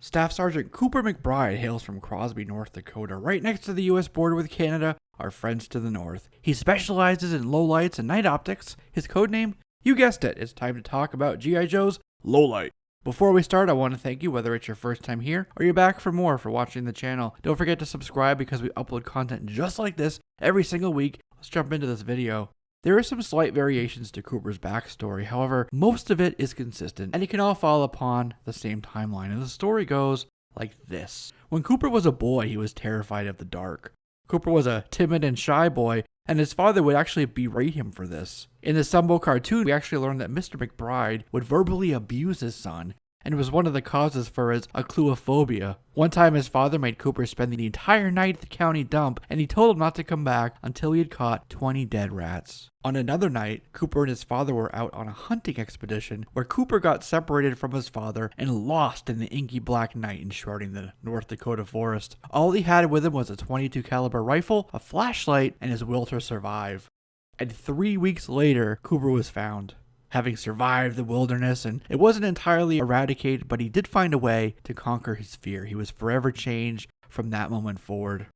Staff Sergeant Cooper Macbridge hails from Crosby, North Dakota, right next to the U.S. border with Canada, our friends to the north. He specializes in lowlights and night optics. His codename? You guessed it, it's time to talk about G.I. Joe's Lowlight. Before we start, I want to thank you, whether it's your first time here or you're back for more for watching the channel. Don't forget to subscribe because we upload content just like this every single week. Let's jump into this video. There are some slight variations to Cooper's backstory, however, most of it is consistent, and it can all fall upon the same timeline, and the story goes like this. When Cooper was a boy, he was terrified of the dark. Cooper was a timid and shy boy, and his father would actually berate him for this. In the Sumbo cartoon, we actually learned that Mr. Macbridge would verbally abuse his son, and it was one of the causes for his acluophobia. One time his father made Cooper spend the entire night at the county dump, and he told him not to come back until he had caught 20 dead rats. On another night, Cooper and his father were out on a hunting expedition where Cooper got separated from his father and lost in the inky black night enshrouding the North Dakota forest. All he had with him was a .22 caliber rifle, a flashlight, and his will to survive. And 3 weeks later, Cooper was found, having survived the wilderness, and it wasn't entirely eradicated, but he did find a way to conquer his fear. He was forever changed from that moment forward.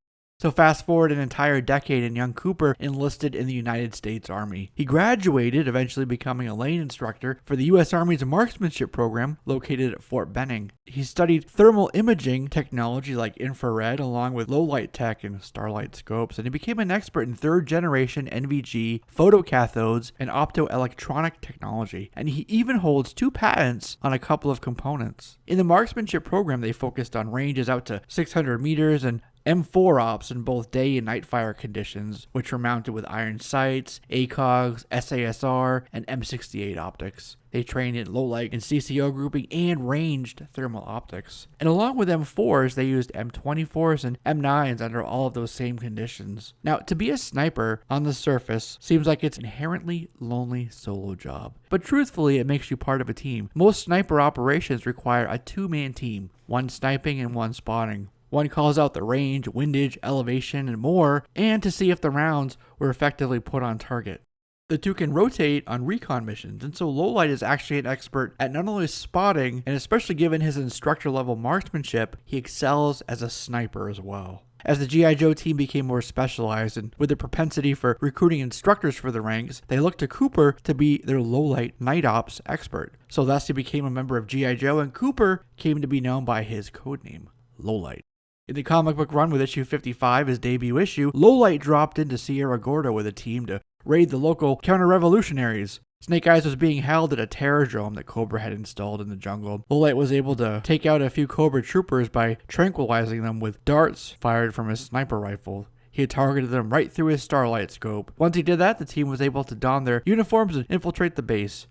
So fast forward an entire decade and young Cooper enlisted in the United States Army. He graduated, eventually becoming a lane instructor for the U.S. Army's marksmanship program located at Fort Benning. He studied thermal imaging technology like infrared along with low-light tech and starlight scopes, and he became an expert in third-generation NVG, photocathodes, and optoelectronic technology. And he even holds 2 patents on a couple of components. In the marksmanship program, they focused on ranges out to 600 meters and M4 ops in both day and night fire conditions, which were mounted with iron sights, ACOGs, SASR, and M68 optics. They trained in low light and CCO grouping and ranged thermal optics. And along with M4s, they used M24s and M9s under all of those same conditions. Now, to be a sniper on the surface seems like it's an inherently lonely solo job. But truthfully, it makes you part of a team. Most sniper operations require a 2-man team, one sniping and one spotting. One calls out the range, windage, elevation, and more, and to see if the rounds were effectively put on target. The two can rotate on recon missions, and so Lowlight is actually an expert at not only spotting, and especially given his instructor level marksmanship, he excels as a sniper as well. As the G.I. Joe team became more specialized and with a propensity for recruiting instructors for the ranks, they looked to Cooper to be their low-light night ops expert. So thus he became a member of G.I. Joe, and Cooper came to be known by his codename, Lowlight. In the comic book run with issue 55, his debut issue, Lowlight dropped into Sierra Gorda with a team to raid the local counter-revolutionaries. Snake Eyes was being held at a terrordrome that Cobra had installed in the jungle. Lowlight was able to take out a few Cobra troopers by tranquilizing them with darts fired from his sniper rifle. He had targeted them right through his starlight scope. Once he did that, the team was able to don their uniforms and infiltrate the base.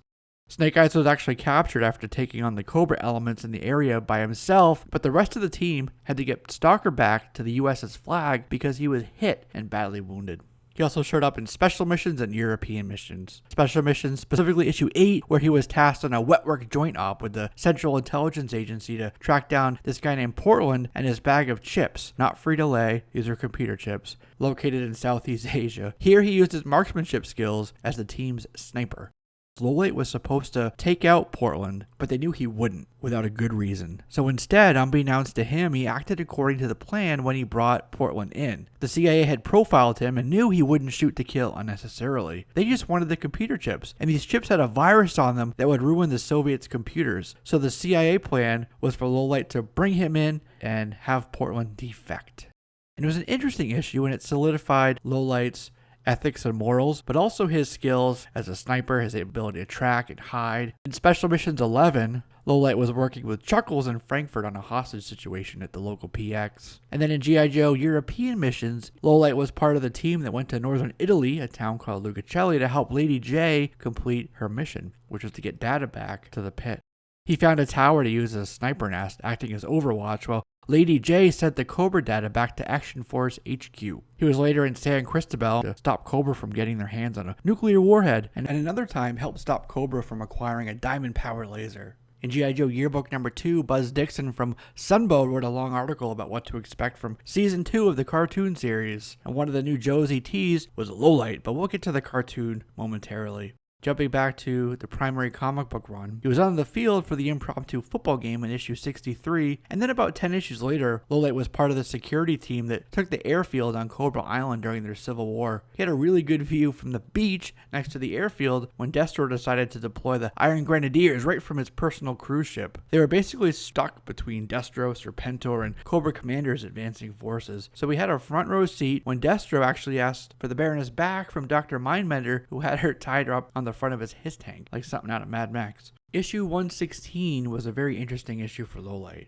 Snake Eyes was actually captured after taking on the Cobra elements in the area by himself, but the rest of the team had to get Stalker back to the US's flag because he was hit and badly wounded. He also showed up in special missions and European missions. Special missions, specifically issue 8, where he was tasked on a wetwork joint op with the Central Intelligence Agency to track down this guy named Portland and his bag of chips, not Frito-Lay, these are computer chips, located in Southeast Asia. Here he used his marksmanship skills as the team's sniper. Lowlight was supposed to take out Portland, but they knew he wouldn't, without a good reason. So instead, unbeknownst to him, he acted according to the plan when he brought Portland in. The CIA had profiled him and knew he wouldn't shoot to kill unnecessarily. They just wanted the computer chips, and these chips had a virus on them that would ruin the Soviets' computers. So the CIA plan was for Lowlight to bring him in and have Portland defect. And it was an interesting issue, and it solidified Lowlight's ethics and morals, but also his skills as a sniper, his ability to track and hide. In Special Missions 11, Lowlight was working with Chuckles in Frankfurt on a hostage situation at the local PX. And then in G.I. Joe European missions, Lowlight was part of the team that went to northern Italy, a town called Lucacelli, to help Lady J complete her mission, which was to get data back to the pit. He found a tower to use as a sniper nest, acting as Overwatch, while Lady J sent the Cobra data back to Action Force HQ. He was later in San Cristobal to stop Cobra from getting their hands on a nuclear warhead, and another time helped stop Cobra from acquiring a diamond power laser. In G.I. Joe Yearbook number 2, Buzz Dixon from Sunbow wrote a long article about what to expect from Season 2 of the cartoon series, and one of the new Joes he teased was Lowlight, but we'll get to the cartoon momentarily. Jumping back to the primary comic book run, he was on the field for the impromptu football game in issue 63, and then about 10 issues later, Lowlight was part of the security team that took the airfield on Cobra Island during their Civil War. He had a really good view from the beach next to the airfield when Destro decided to deploy the Iron Grenadiers right from his personal cruise ship. They were basically stuck between Destro, Serpentor, and Cobra Commander's advancing forces, so we had a front row seat when Destro actually asked for the Baroness back from Dr. Mindbender, who had her tied up on the front of his hiss tank, like something out of Mad Max. Issue 116 was a very interesting issue for Lowlight.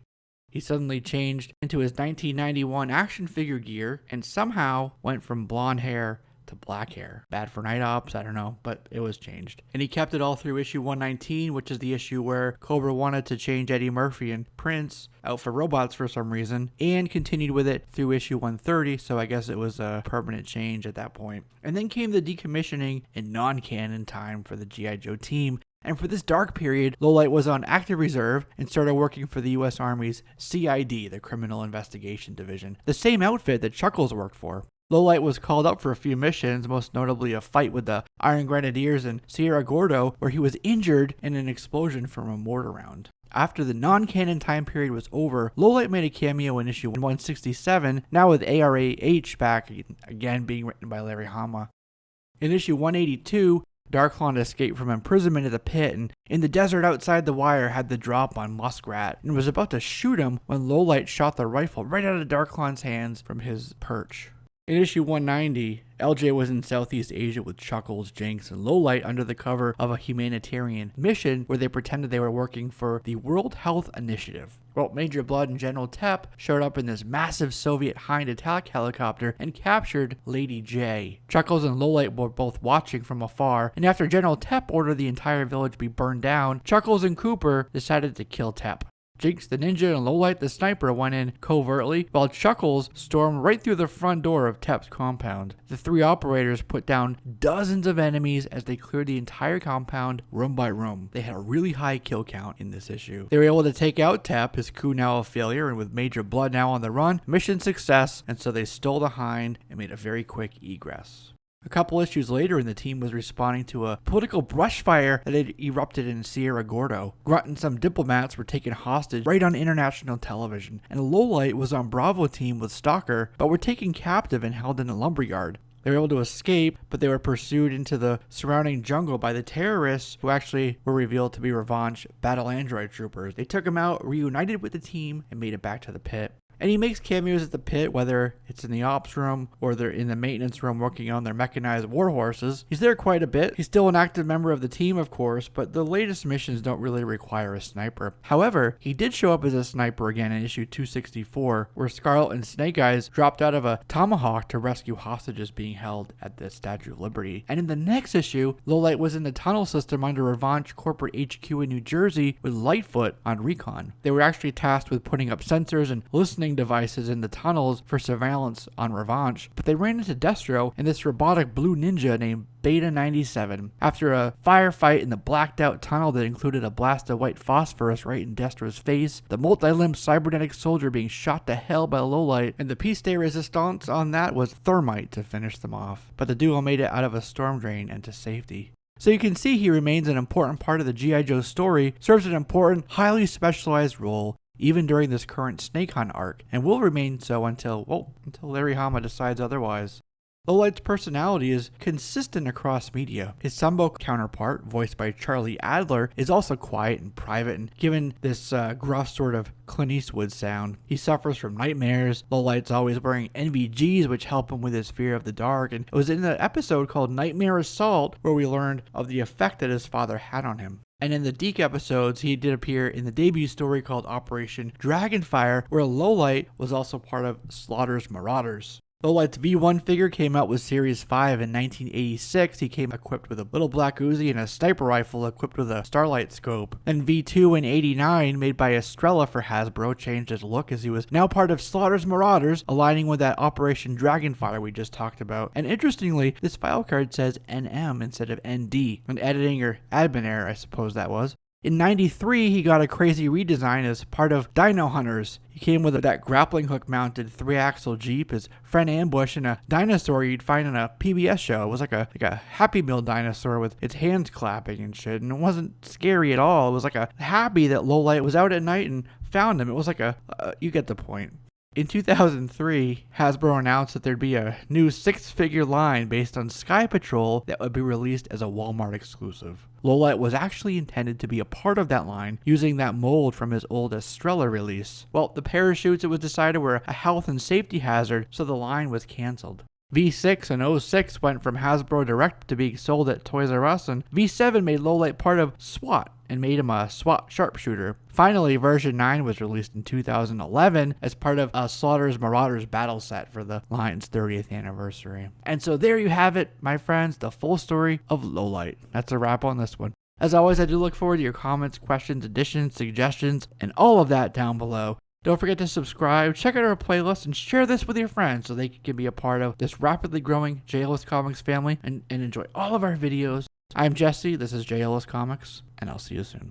He suddenly changed into his 1991 action figure gear and somehow went from blonde hair to black hair. Bad for night ops, I don't know, but it was changed. And he kept it all through issue 119, which is the issue where Cobra wanted to change Eddie Murphy and Prince out for robots for some reason, and continued with it through issue 130, so I guess it was a permanent change at that point. And then came the decommissioning and non-canon time for the G.I. Joe team. And for this dark period, Lowlight was on active reserve and started working for the U.S. Army's CID, the Criminal Investigation Division, the same outfit that Chuckles worked for. Lowlight was called up for a few missions, most notably a fight with the Iron Grenadiers in Sierra Gordo, where he was injured in an explosion from a mortar round. After the non-canon time period was over, Lowlight made a cameo in issue 167, now with ARAH back again being written by Larry Hama. In issue 182, Darklon escaped from imprisonment at the pit and in the desert outside the wire had the drop on Muskrat and was about to shoot him when Lowlight shot the rifle right out of Darklon's hands from his perch. In issue 190, LJ was in Southeast Asia with Chuckles, Jinx, and Lowlight under the cover of a humanitarian mission where they pretended they were working for the World Health Initiative. Well, Major Blood and General Tep showed up in this massive Soviet Hind attack helicopter and captured Lady J. Chuckles and Lowlight were both watching from afar, and after General Tep ordered the entire village be burned down, Chuckles and Cooper decided to kill Tep. Jinx the ninja and Lowlight the sniper went in covertly, while Chuckles stormed right through the front door of Tep's compound. The three operators put down dozens of enemies as they cleared the entire compound room by room. They had a really high kill count in this issue. They were able to take out Tep, his coup now a failure, and with Major Blood now on the run, mission success, and so they stole the Hind and made a very quick egress. A couple issues later, and the team was responding to a political brushfire that had erupted in Sierra Gordo. Grunt and some diplomats were taken hostage right on international television, and Lowlight was on Bravo team with Stalker, but were taken captive and held in a lumberyard. They were able to escape, but they were pursued into the surrounding jungle by the terrorists who actually were revealed to be Revanche battle android troopers. They took him out, reunited with the team, and made it back to the pit. And he makes cameos at the pit, whether it's in the ops room or they're in the maintenance room working on their mechanized war horses. He's there quite a bit. He's still an active member of the team, of course, but the latest missions don't really require a sniper. However, he did show up as a sniper again in issue 264, where Scarlet and Snake Eyes dropped out of a tomahawk to rescue hostages being held at the Statue of Liberty. And in the next issue, Lowlight was in the tunnel system under Revanche Corporate HQ in New Jersey with Lightfoot on recon. They were actually tasked with putting up sensors and listening devices in the tunnels for surveillance on Revanche, but they ran into Destro and this robotic blue ninja named Beta 97. After a firefight in the blacked out tunnel that included a blast of white phosphorus right in Destro's face, the multi-limbed cybernetic soldier being shot to hell by Lowlight, and the piece de resistance on that was thermite to finish them off. But the duo made it out of a storm drain and to safety. So you can see he remains an important part of the G.I. Joe story, serves an important, highly specialized role, even during this current Snake Hunt arc, and will remain so until Larry Hama decides otherwise. Lowlight's personality is consistent across media. His Sambo counterpart, voiced by Charlie Adler, is also quiet and private and given this gruff sort of Clint Eastwood sound. He suffers from nightmares. Lowlight's always wearing NVGs, which help him with his fear of the dark, and it was in the episode called Nightmare Assault where we learned of the effect that his father had on him. And in the Deke episodes, he did appear in the debut story called Operation Dragonfire, where Lowlight was also part of Slaughter's Marauders. Lowlight's V1 figure came out with Series 5 in 1986. He came equipped with a little black Uzi and a sniper rifle equipped with a starlight scope. Then V2 in 89, made by Estrella for Hasbro, changed his look as he was now part of Slaughter's Marauders, aligning with that Operation Dragonfire we just talked about. And interestingly, this file card says NM instead of ND, an editing or admin error, I suppose that was. In 93, he got a crazy redesign as part of Dino Hunters. He came with that grappling hook mounted 3-axle Jeep, his friend Ambush, and a dinosaur you'd find on a PBS show. It was like a Happy Meal dinosaur with its hands clapping and shit, and it wasn't scary at all. It was like a happy that Lowlight was out at night and found him. It was like you get the point. In 2003, Hasbro announced that there'd be a new 6-figure line based on Sky Patrol that would be released as a Walmart exclusive. Lowlight was actually intended to be a part of that line, using that mold from his old Estrella release. Well, the parachutes, it was decided, were a health and safety hazard, so the line was cancelled. V6 and 06 went from Hasbro Direct to being sold at Toys R Us, and V7 made Lowlight part of SWAT and made him a SWAT sharpshooter. Finally, version 9 was released in 2011 as part of Slaughter's Marauders battle set for the line's 30th anniversary. And so there you have it, my friends, the full story of Lowlight. That's a wrap on this one. As always, I do look forward to your comments, questions, additions, suggestions, and all of that down below. Don't forget to subscribe, check out our playlist, and share this with your friends so they can be a part of this rapidly growing JLS Comics family and enjoy all of our videos. I'm Jesse, this is JLS Comics, and I'll see you soon.